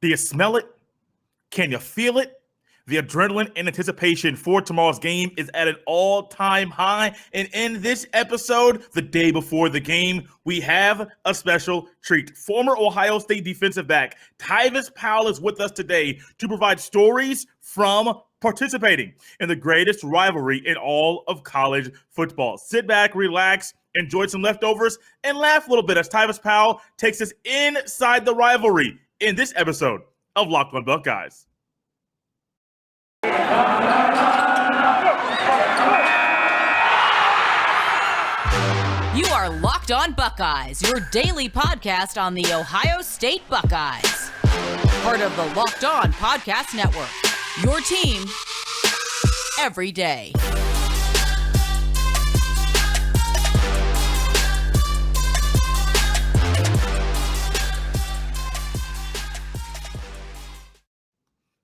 Do you smell it? Can you feel it? The adrenaline and anticipation for tomorrow's game is at an all-time high. And in this episode, the day before the game, we have a special treat. Former Ohio State defensive back Tyvis Powell is with us today to provide stories from participating in the greatest rivalry in all of college football. Sit back, relax, enjoy some leftovers, and laugh a little bit as Tyvis Powell takes us inside the rivalry in this episode of Locked On Buckeyes. You are Locked On Buckeyes, your daily podcast on the Ohio State Buckeyes. Part of the Locked On Podcast Network, your team every day.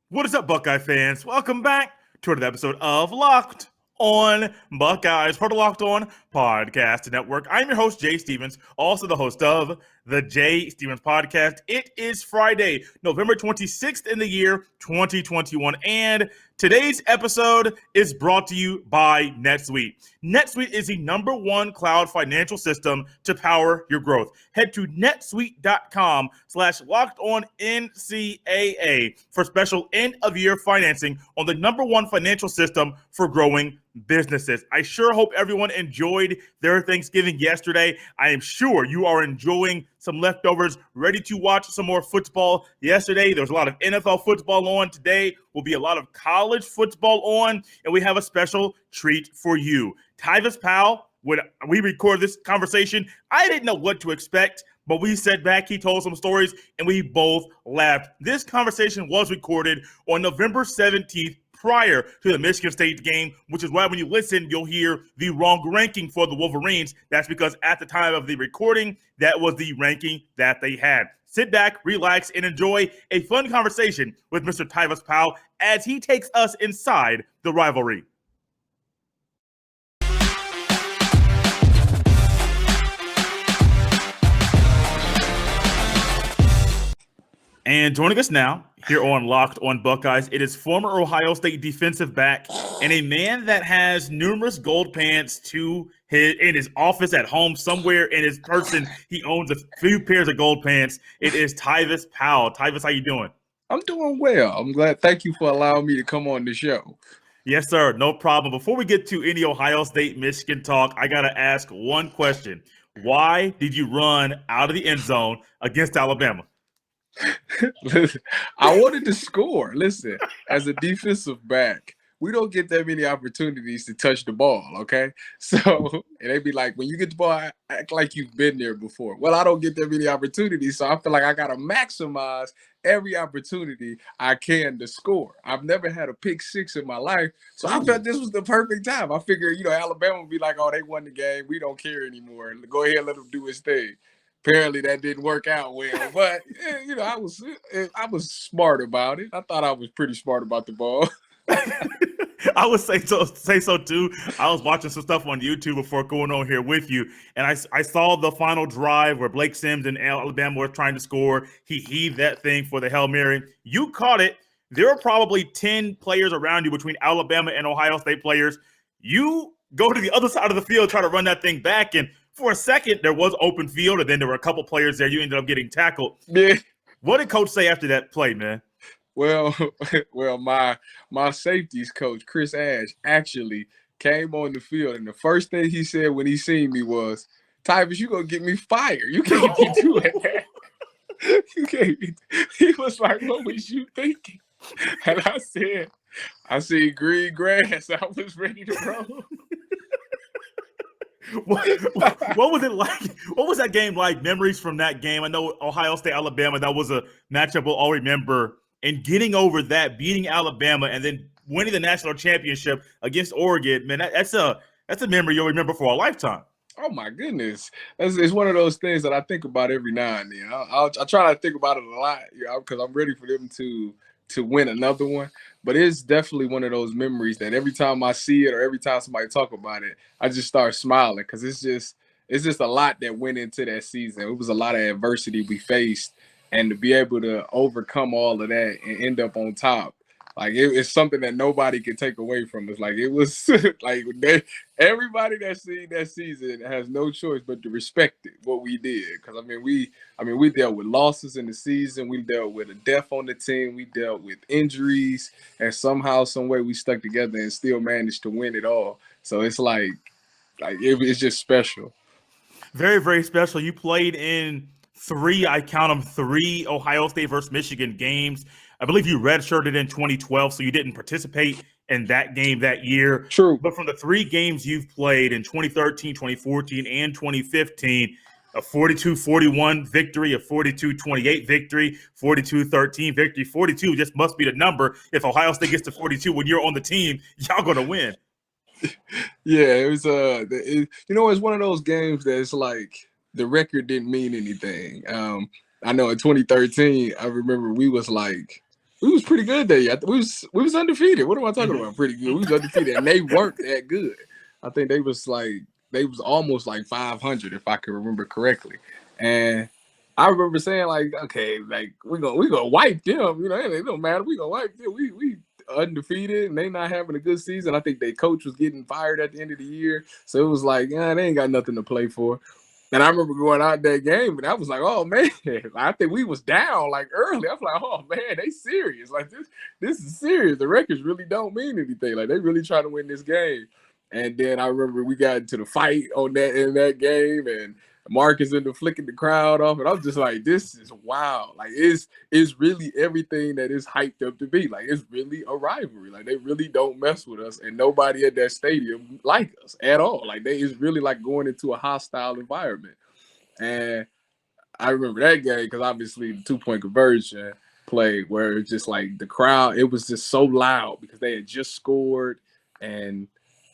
What is up, Buckeye fans? Welcome back to another episode of Locked On Buckeyes, part of Locked On Podcast Network. I'm your host, Jay Stevens, also the host of the Jay Stevens Podcast. It is Friday, November 26th in the year 2021, and today's episode is brought to you by NetSuite. NetSuite is the #1 cloud financial system to power your growth. Head to netsuite.com/lockedonncaa for special end-of-year financing on the #1 financial system for growing businesses. I sure hope everyone enjoyed their Thanksgiving yesterday. I am sure you are enjoying some leftovers, ready to watch some more football. Yesterday, there was a lot of NFL football on. Today will be a lot of college football on, and we have a special treat for you. Tyvis Powell, when we recorded this conversation, I didn't know what to expect, but we sat back, he told some stories, and we both laughed. This conversation was recorded on November 17th, prior to the Michigan State game, which is why when you listen, you'll hear the wrong ranking for the Wolverines. That's because at the time of the recording, that was the ranking that they had. Sit back, relax, and enjoy a fun conversation with Mr. Tyvis Powell as he takes us inside the rivalry. And joining us now here on Locked On Buckeyes, it is former Ohio State defensive back and a man that has numerous gold pants in his office at home somewhere in his person. He owns a few pairs of gold pants. It is Tyvis Powell. Tyvis, how you doing? I'm doing well. I'm glad. Thank you for allowing me to come on the show. Yes, sir. No problem. Before we get to any Ohio State Michigan talk, I got to ask one question. Why did you run out of the end zone against Alabama? Listen, I wanted to score. Listen, as a defensive back, we don't get that many opportunities to touch the ball, okay? So, and they be like, when you get the ball, act like you've been there before. Well, I don't get that many opportunities, so I feel like I got to maximize every opportunity I can to score. I've never had a pick six in my life, so I felt this was the perfect time. I figured, Alabama would be like, oh, they won the game. We don't care anymore. Go ahead and let them do his thing. Apparently that didn't work out well, but I was smart about it. I thought I was pretty smart about the ball. I would say so too. I was watching some stuff on YouTube before going on here with you, and I saw the final drive where Blake Sims and Alabama were trying to score. He heaved that thing for the Hail Mary. You caught it. There were probably 10 players around you between Alabama and Ohio State players. You go to the other side of the field, try to run that thing back, and for a second, there was open field, and then there were a couple players there. You ended up getting tackled. Yeah. What did Coach say after that play, man? Well, my safeties coach, Chris Ash, actually came on the field, and the first thing he said when he seen me was, Tyvis, you going to get me fired. You can't be doing that. You can't be. He was like, what was you thinking? And I see green grass. I was ready to roll. What was it like? What was that game like? Memories from that game? I know Ohio State, Alabama, that was a matchup we'll all remember. And getting over that, beating Alabama, and then winning the national championship against Oregon, man, that's a memory you'll remember for a lifetime. Oh my goodness, it's one of those things that I think about every now and then. I try not to think about it a lot, because I'm ready for them to win another one. But it's definitely one of those memories that every time I see it or every time somebody talk about it, I just start smiling, because it's just a lot that went into that season. It was a lot of adversity we faced and to be able to overcome all of that and end up on top. Like it's something that nobody can take away from us. Like it was like everybody that seen that season has no choice but to respect it, what we did. Because we dealt with losses in the season, we dealt with a death on the team, we dealt with injuries, and somehow, some way, we stuck together and still managed to win it all. So it's it's just special. Very, very special. You played in I count them, three Ohio State versus Michigan games. I believe you redshirted in 2012, so you didn't participate in that game that year. True. But from the 3 games you've played in 2013, 2014, and 2015, a 42-41 victory, a 42-28 victory, 42-13 victory. 42 just must be the number. If Ohio State gets to 42 when you're on the team, y'all going to win. Yeah, it was it's one of those games that it's like the record didn't mean anything. I know in 2013, I remember we was pretty good that year. We was undefeated. What am I talking about? Pretty good. We was undefeated, and they weren't that good. I think they was almost like 500, if I can remember correctly. And I remember saying okay, we gonna wipe them. It don't matter. We gonna wipe them. We undefeated, and they not having a good season. I think their coach was getting fired at the end of the year, so it was like, they ain't got nothing to play for. And I remember going out that game, and I was like, oh man, I think we was down early. I was like, oh man, they serious. This is serious. The records really don't mean anything. They really trying to win this game. And then I remember we got into the fight in that game, and Marcus ended up flicking the crowd off, and I was just like, this is wild. It's really everything that is hyped up to be. It's really a rivalry. They really don't mess with us, and nobody at that stadium like us at all. It's really going into a hostile environment. And I remember that game because obviously the 2-point conversion play where it's just the crowd, it was just so loud because they had just scored, and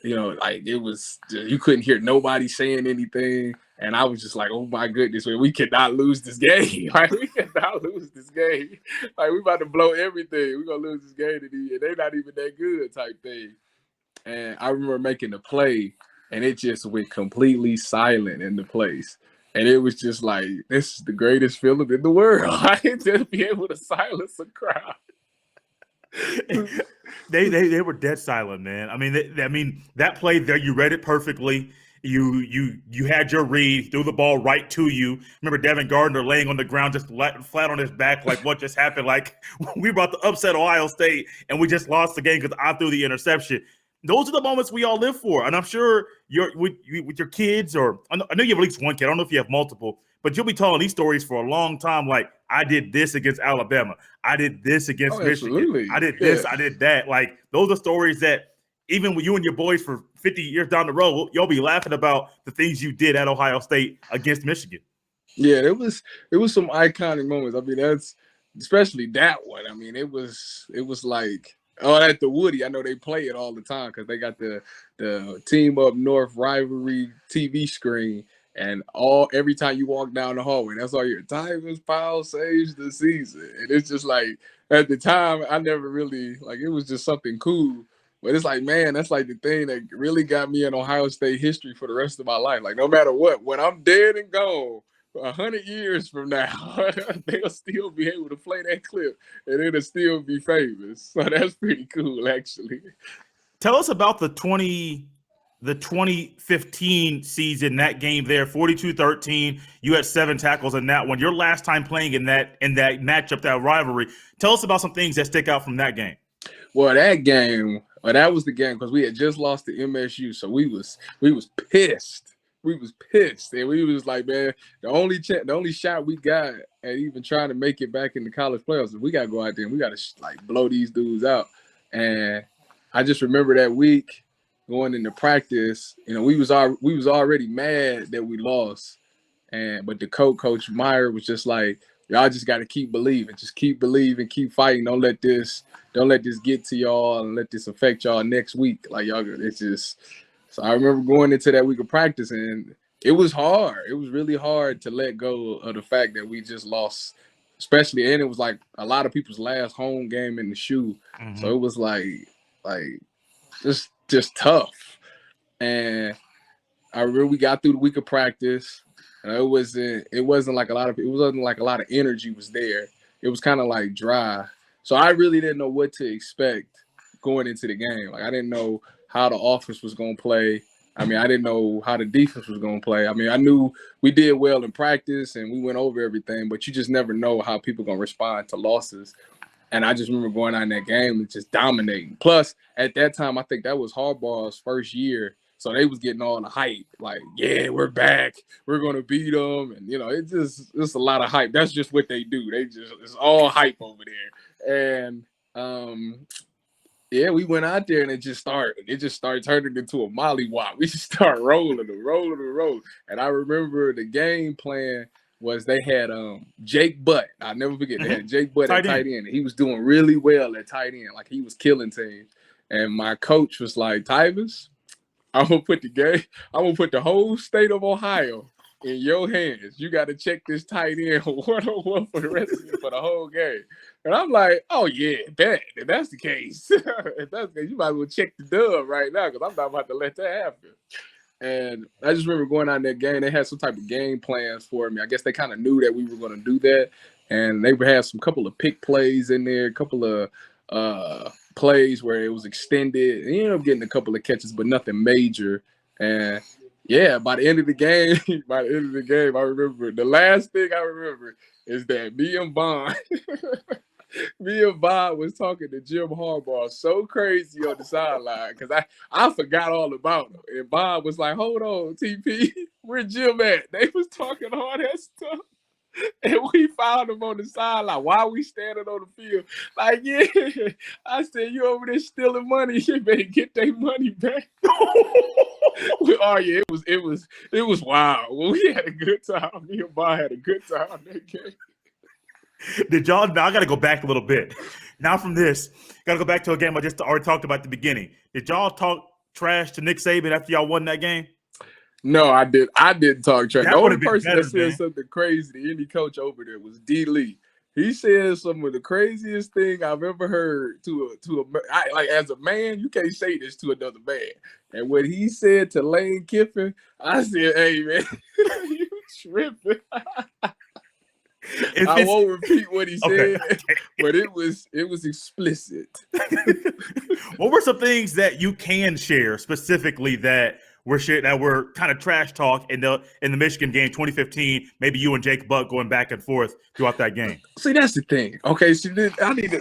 it was you couldn't hear nobody saying anything. And I was just like, oh my goodness, man, we cannot lose this game. We cannot lose this game. We about to blow everything. We're going to lose this game and they're not even that good type thing. And I remember making the play, and it just went completely silent in the place. And it was just this is the greatest feeling in the world. Just be able to silence a crowd. They were dead silent, man. That play there, you read it perfectly. You had your read, threw the ball right to you. Remember Devin Gardner laying on the ground, just flat on his back, what just happened? We brought the upset Ohio State, and we just lost the game because I threw the interception. Those are the moments we all live for, and I'm sure with your kids, or I know you have at least one kid. I don't know if you have multiple, but you'll be telling these stories for a long time. I did this against Alabama. I did this against Michigan. Absolutely. I did this. I did that. Those are stories that even with you and your boys for 50 years down the road, you'll be laughing about the things you did at Ohio State against Michigan. Yeah, it was some iconic moments. That's especially that one. It was at the Woody. I know they play it all the time because they got the Team Up North Rivalry TV screen, and every time you walk down the hallway, that's all you're. Tyvis Powell saves the season, and it's just at the time I never really it was just something cool. But it's man, that's the thing that really got me in Ohio State history for the rest of my life. No matter what, when I'm dead and gone, 100 years from now, they'll still be able to play that clip, and it'll still be famous. So that's pretty cool, actually. Tell us about the 2015 season, that game there, 42-13. You had 7 tackles in that one. Your last time playing in that matchup, that rivalry. Tell us about some things that stick out from that game. Well, that was the game because we had just lost to MSU, so we was pissed. We was pissed, and we was man, the only shot we got at even trying to make it back in the college playoffs is we got to go out there and we got to blow these dudes out. And I just remember that week going into practice, we was already mad that we lost, but the Coach Meyer was just y'all just got to keep believing, keep fighting. Don't let this get to y'all and let this affect y'all next week. Y'all, it's just. So I remember going into that week of practice, and it was hard. It was really hard to let go of the fact that we just lost, especially, and it was a lot of people's last home game in the shoe. Mm-hmm. So it was just tough. And I remember we got through the week of practice. It wasn't like a lot of energy was there. It was kind of like dry. So I really didn't know what to expect going into the game. Like I didn't know how the offense was going to play. I mean, I didn't know how the defense was going to play. I mean, I knew we did well in practice and we went over everything, but you just never know how people are going to respond to losses. And I just remember going out in that game and just dominating. Plus, at that time, I think that was Harbaugh's first year. So they was getting all the hype. Like, yeah, we're back. We're going to beat them. And, you know, it's a lot of hype. That's just what they do. It's all hype over there. And, yeah, we went out there and it just started turning into a mollywop. We just started rolling. And I remember the game plan was they had Jake Butt. I'll never forget. They had Jake Butt at tight end. He was doing really well at tight end. Like he was killing teams. And my coach was like, Tyvis, I'm gonna put the whole state of Ohio in your hands. You got to check this tight end one-on-one for the whole game. And I'm like, oh yeah, if that's the case, you might as well check the dub right now because I'm not about to let that happen. And I just remember going out in that game. They had some type of game plans for me. I guess they kind of knew that we were going to do that. And they had couple of pick plays in there, a couple of plays where it was extended. And you ended up getting a couple of catches, but nothing major. And yeah, by the end of the game, I remember the last thing I remember is that me and Bond was talking to Jim Harbaugh so crazy on the sideline because I forgot all about him. And Bob was like, hold on, TP, where Jim at? They was talking all that stuff. And we found him on the sideline while we standing on the field. Like, yeah, I said, you over there stealing money. You better get their money back. Oh, yeah, it was wild. Well, we had a good time. Me and Bob had a good time that game. Now I got to go back a little bit. Now from this, got to go back to a game I just already talked about at the beginning. Did y'all talk trash to Nick Saban after y'all won that game? No, I didn't talk trash. That the only person better, that said something crazy to any coach over there was D. Lee. He said some of the craziest thing I've ever heard like as a man, you can't say this to another man. And what he said to Lane Kiffin, I said, hey man, you tripping. I won't repeat what he said, but it was explicit. What were some things that you can share specifically that were kind of trash talk in the Michigan game 2015? Maybe you and Jake Buck going back and forth throughout that game. See, that's the thing. Okay, so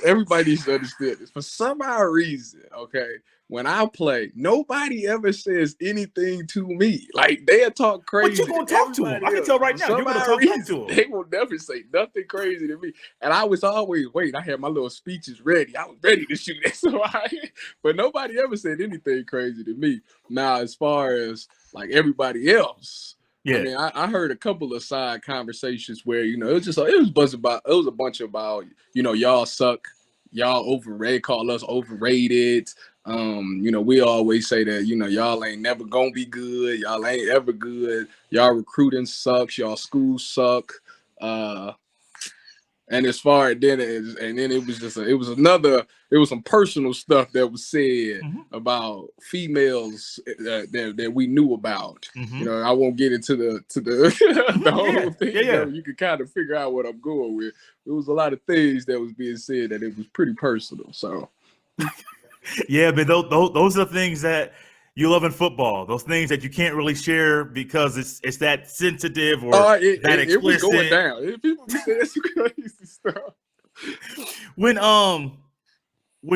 everybody needs to understand this. For some odd reason, okay, when I play, nobody ever says anything to me. Like they'll talk crazy. But you gonna talk to them? I can tell right now. You're gonna talk to them. They will never say nothing crazy to me. And I was always waiting. I had my little speeches ready. I was ready to shoot it. But nobody ever said anything crazy to me. Now, as far as like everybody else, yeah. I mean, I heard a couple of side conversations where it was a bunch about y'all suck, y'all overrated, call us overrated. We always say that, y'all ain't never gonna be good. Y'all ain't ever good. Y'all recruiting sucks. Y'all schools suck. And as far as then, it was some personal stuff that was said about females that we knew about. I won't get into the whole thing. Yeah. You can kind of figure out what I'm going with. There was a lot of things that was being said that it was pretty personal. So. Yeah, but those are the things that you love in football. Those things that you can't really share because it's that sensitive or that explicit. It was going down. People be saying some crazy stuff. When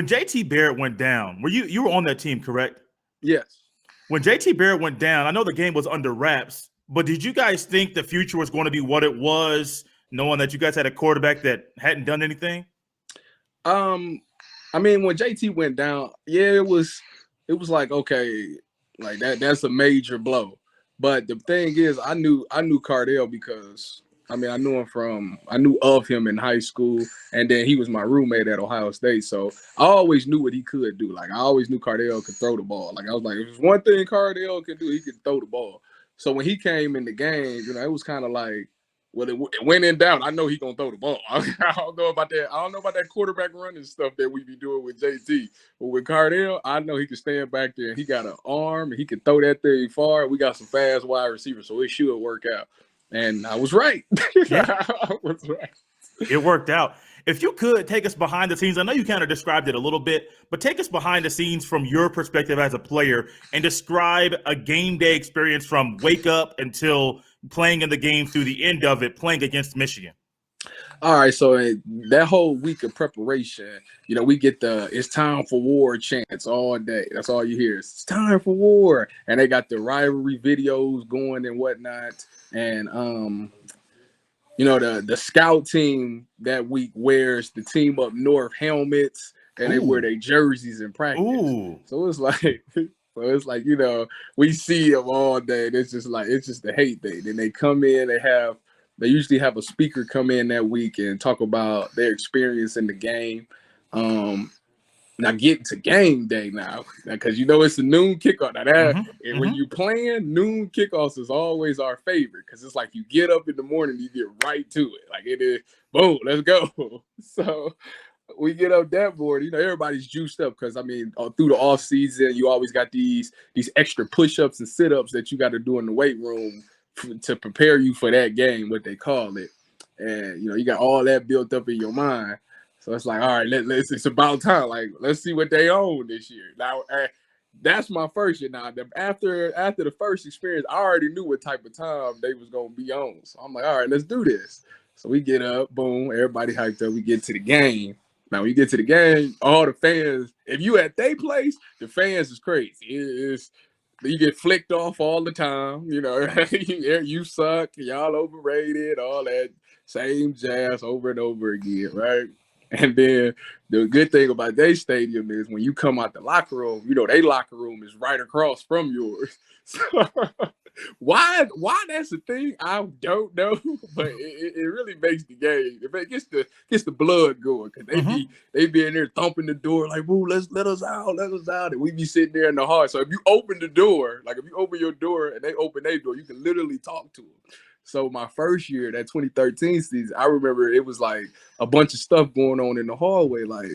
JT Barrett went down, you were on that team, correct? Yes. When JT Barrett went down, I know the game was under wraps, but did you guys think the future was going to be what it was, knowing that you guys had a quarterback that hadn't done anything? I mean, when JT went down, yeah, it was like, okay, like that's a major blow. But the thing is, I knew Cardell because I knew of him in high school, and then he was my roommate at Ohio State. So I always knew what he could do. Like I always knew Cardell could throw the ball. Like I was like, if there's one thing Cardell could do, he could throw the ball. So when he came in the game, it was kind of like, well, it went in down. I know he's gonna throw the ball. I don't know about that. I don't know about that quarterback running stuff that we be doing with JT. But with Cardell, I know he can stand back there. He got an arm and he can throw that thing far. We got some fast wide receivers, so it should work out. And I was right. Yeah. I was right. It worked out. If you could take us behind the scenes, I know you kind of described it a little bit, but take us behind the scenes from your perspective as a player and describe a game day experience from wake up until playing in the game through the end of it, playing against Michigan. All right, so that whole week of preparation, we get it's time for war chants all day. That's all you hear. It's time for war. And they got the rivalry videos going and whatnot. And, the scout team that week wears the team up north helmets and they wear their jerseys in practice. Ooh. So it's like, we see them all day. And it's just the hate day. Then they come in, they usually have a speaker come in that week and talk about their experience in the game. Now getting to game day now, because it's a noon kickoff. Now and when you playing, noon kickoffs is always our favorite because it's like you get up in the morning, you get right to it. Like it is, boom, let's go. So we get up that morning, everybody's juiced up because through the off season, you always got these extra push-ups and sit-ups that you got to do in the weight room to prepare you for that game, what they call it. And you got all that built up in your mind. So it's like, all right, it's about time. Like, let's see what they own this year. Now, that's my first year. Now, after the first experience, I already knew what type of time they was gonna be on. So I'm like, all right, let's do this. So we get up, boom, everybody hyped up. We get to the game. Now, when you get to the game, all the fans, if you at their place, the fans is crazy. You get flicked off all the time. You suck, y'all overrated, all that same jazz over and over again, right? And then the good thing about their stadium is when you come out the locker room, their locker room is right across from yours. So why that's the thing, I don't know, but it really makes the game. It gets the blood going because they be in there thumping the door like, "Woo, let us out," and we be sitting there in the hall. So if you open the door, like if you open your door and they open their door, you can literally talk to them. So my first year, that 2013 season, I remember it was like a bunch of stuff going on in the hallway, like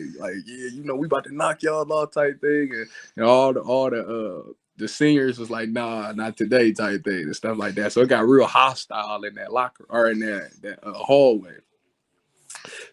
yeah, we about to knock y'all off type thing, and all the seniors was like, nah, not today type thing and stuff like that. So it got real hostile in that locker or in that hallway.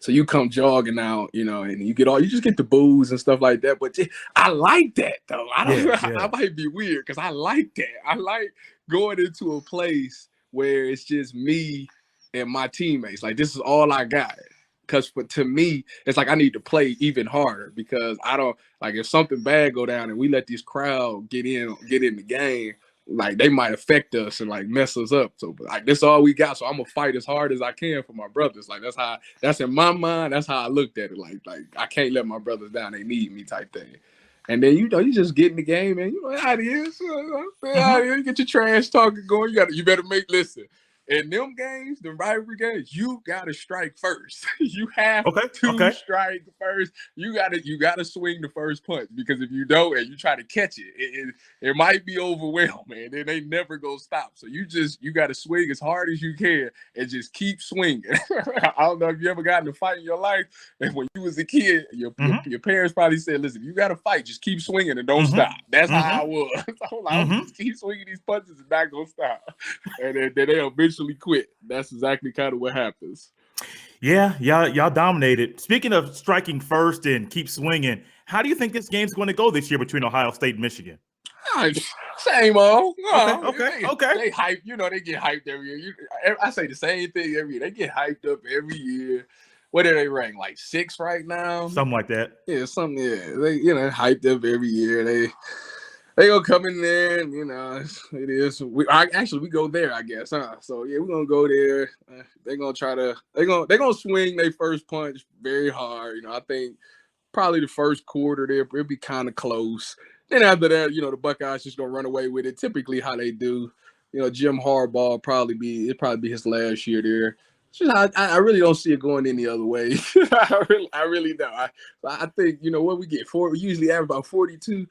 So you come jogging out, and you just get the booze and stuff like that. But I like that though. I might be weird because I like that. I like going into a place where it's just me and my teammates. Like, this is all I got. Because to me, it's like I need to play even harder because I don't, like, if something bad go down and we let this crowd get in the game, like, they might affect us and, like, mess us up. So, like, that's all we got. So I'm going to fight as hard as I can for my brothers. Like, that's in my mind. That's how I looked at it. Like I can't let my brothers down. They need me type thing. And then, you just get in the game and how it is. You get your trash talking going. You better listen. In them games, the rivalry games, you gotta strike first. You have to strike first. You gotta swing the first punch because if you don't and you try to catch it might be overwhelming. Then they never gonna stop. So you gotta swing as hard as you can and just keep swinging. I don't know if you ever got in a fight in your life, and when you was a kid, your parents probably said, "Listen, if you got to fight, just keep swinging and don't stop." That's how I was. I was just keep swinging these punches and not gonna stop. And then they eventually quit. That's exactly kind of what happens. Yeah, y'all dominated. Speaking of striking first and keep swinging, how do you think this game's going to go this year between Ohio State and Michigan? Same old. Okay. They hype. They get hyped every year. I say the same thing every year. They get hyped up every year. What are they rank? Like 6 right now? Something like that. Yeah, something. Yeah, they hyped up every year. They gonna come in there, and it is. We go there, I guess, huh? So yeah, we're gonna go there. They're gonna swing their first punch very hard. I think probably the first quarter there, it'll be kind of close. Then after that, the Buckeyes just gonna run away with it. Typically, how they do. Jim Harbaugh probably be his last year there. I really don't see it going any other way. I really don't. I think what we get we usually average about 42.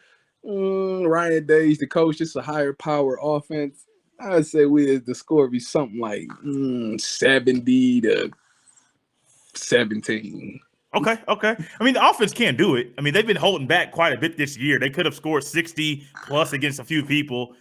Ryan Days, the coach, just a higher power offense. I'd say the score be something like 70 to 17. Okay. I mean, the offense can't do it. I mean, they've been holding back quite a bit this year. They could have scored 60 plus against a few people.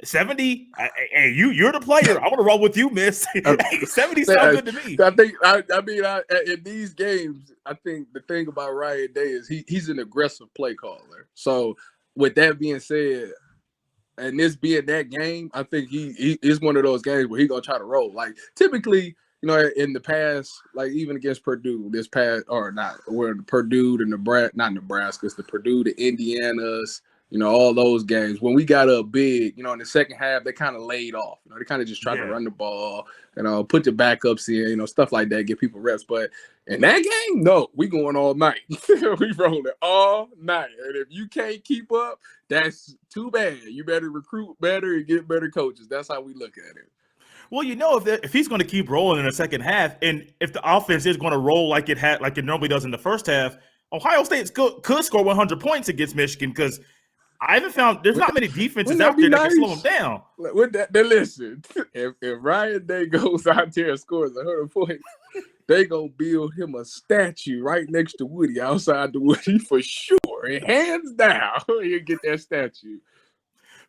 70. Hey, you're the player. I'm gonna roll with you, Miss. 70 sounds good to me. I think. I mean, in these games, I think the thing about Ryan Day is he's an aggressive play caller. So, with that being said, and this being that game, I think he is one of those games where he's gonna try to roll. Like typically, in the past, like even against Purdue, this past or not, where Purdue, not Nebraska, it's the Purdue, the Indianas, all those games. When we got up big, in the second half, they kind of laid off. They kind of just tried to run the ball, put the backups in, stuff like that, get people reps. But in that game, no, we going all night. We rolling all night. And if you can't keep up, that's too bad. You better recruit better and get better coaches. That's how we look at it. Well, if he's going to keep rolling in the second half, and if the offense is going to roll like it normally does in the first half, Ohio State could score 100 points against Michigan because I haven't found there's not many defenses out there that can slow them down. With that, then listen, if Ryan Day goes out there and scores 100 points, they gonna build him a statue right next to Woody outside the Woody for sure. And hands down, you get that statue.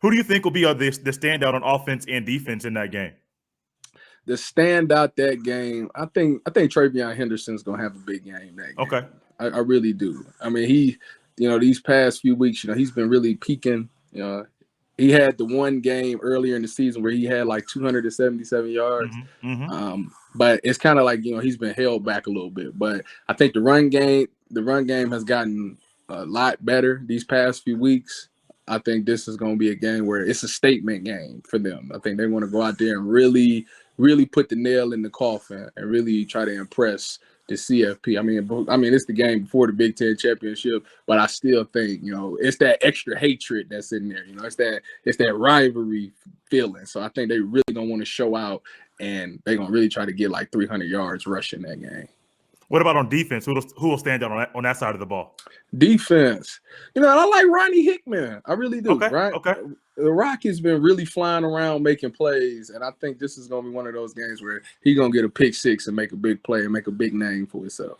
Who do you think will be the standout on offense and defense in that game? The standout that game, I think Travion Henderson's gonna have a big game that game. Okay, I really do. I mean, he, these past few weeks, he's been really peaking. He had the one game earlier in the season where he had like 277 yards. But it's kind of like, he's been held back a little bit. But I think the run game has gotten a lot better these past few weeks. I think this is going to be a game where it's a statement game for them. I think they want to go out there and really, really put the nail in the coffin and really try to impress the CFP. I mean, it's the game before the Big Ten championship, but I still think, it's that extra hatred that's in there. It's that rivalry feeling. So I think they really gonna want to show out, and they're gonna really try to get like 300 yards rushing that game. What about on defense? Who will stand out on that side of the ball? Defense. I like Ronnie Hickman. I really do. Okay. Right? Okay. The Rocky's been really flying around making plays, and I think this is going to be one of those games where he's going to get a pick six and make a big play and make a big name for himself.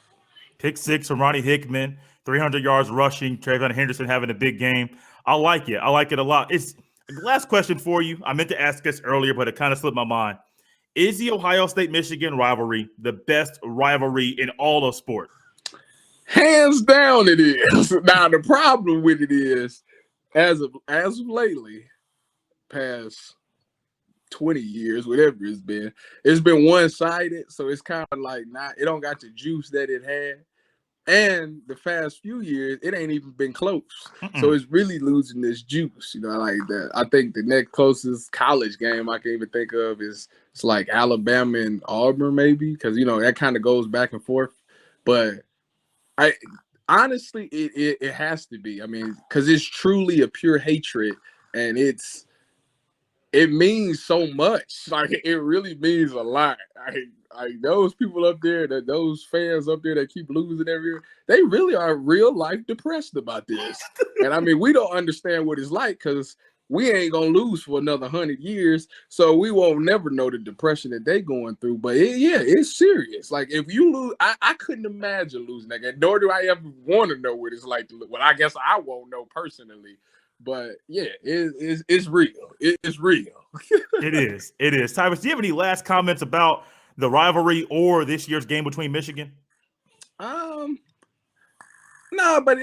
Pick six from Ronnie Hickman, 300 yards rushing, Travion Henderson having a big game. I like it. I like it a lot. It's the last question for you. I meant to ask this earlier, but it kind of slipped my mind. Is the Ohio State-Michigan rivalry the best rivalry in all of sport? Hands down it is. Now, the problem with it is, as of lately, past 20 years, whatever it's been one-sided. So it's kind of like it don't got the juice that it had. And the past few years, it ain't even been close. So it's really losing this juice, like that. I think the next closest college game I can even think of is it's like Alabama and Auburn, maybe, because that kind of goes back and forth. But honestly, it has to be. I mean, because it's truly a pure hatred, and it means so much. Like, it really means a lot. Those people up there, those fans up there that keep losing every year, they really are real life depressed about this. And I mean, we don't understand what it's like because we ain't gonna lose for another 100 years, so we won't never know the depression that they going through. But it's serious. Like, if you lose, I couldn't imagine losing that game. Nor do I ever want to know what it's like to lose. Well, I guess I won't know personally. But yeah, it's real. It's real. It is. Tyvis, do you have any last comments about the rivalry or this year's game between Michigan? No, but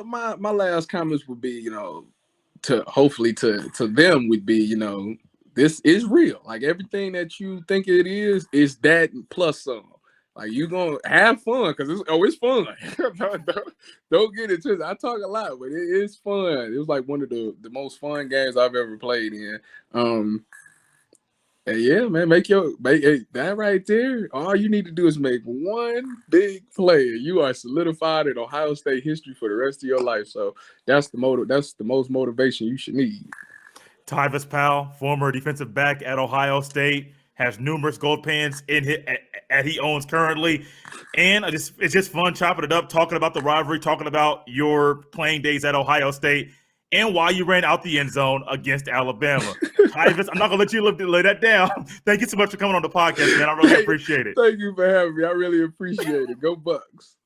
my last comments would be, to them would be, this is real. Like, everything that you think it is that plus some. Like, you gonna have fun because it's fun. Don't get it twisted. I talk a lot, but it is fun. It was like one of the most fun games I've ever played in. And yeah, man, make that right there. All you need to do is make one big play. You are solidified in Ohio State history for the rest of your life. So that's the most motivation you should need. Tyvis Powell, former defensive back at Ohio State, has numerous gold pans he owns currently, and it's just fun chopping it up, talking about the rivalry, talking about your playing days at Ohio State, and why you ran out the end zone against Alabama. Tyvis, I'm not gonna let you lay that down. Thank you so much for coming on the podcast, man. I really appreciate it. Thank you for having me. I really appreciate it. Go Bucks.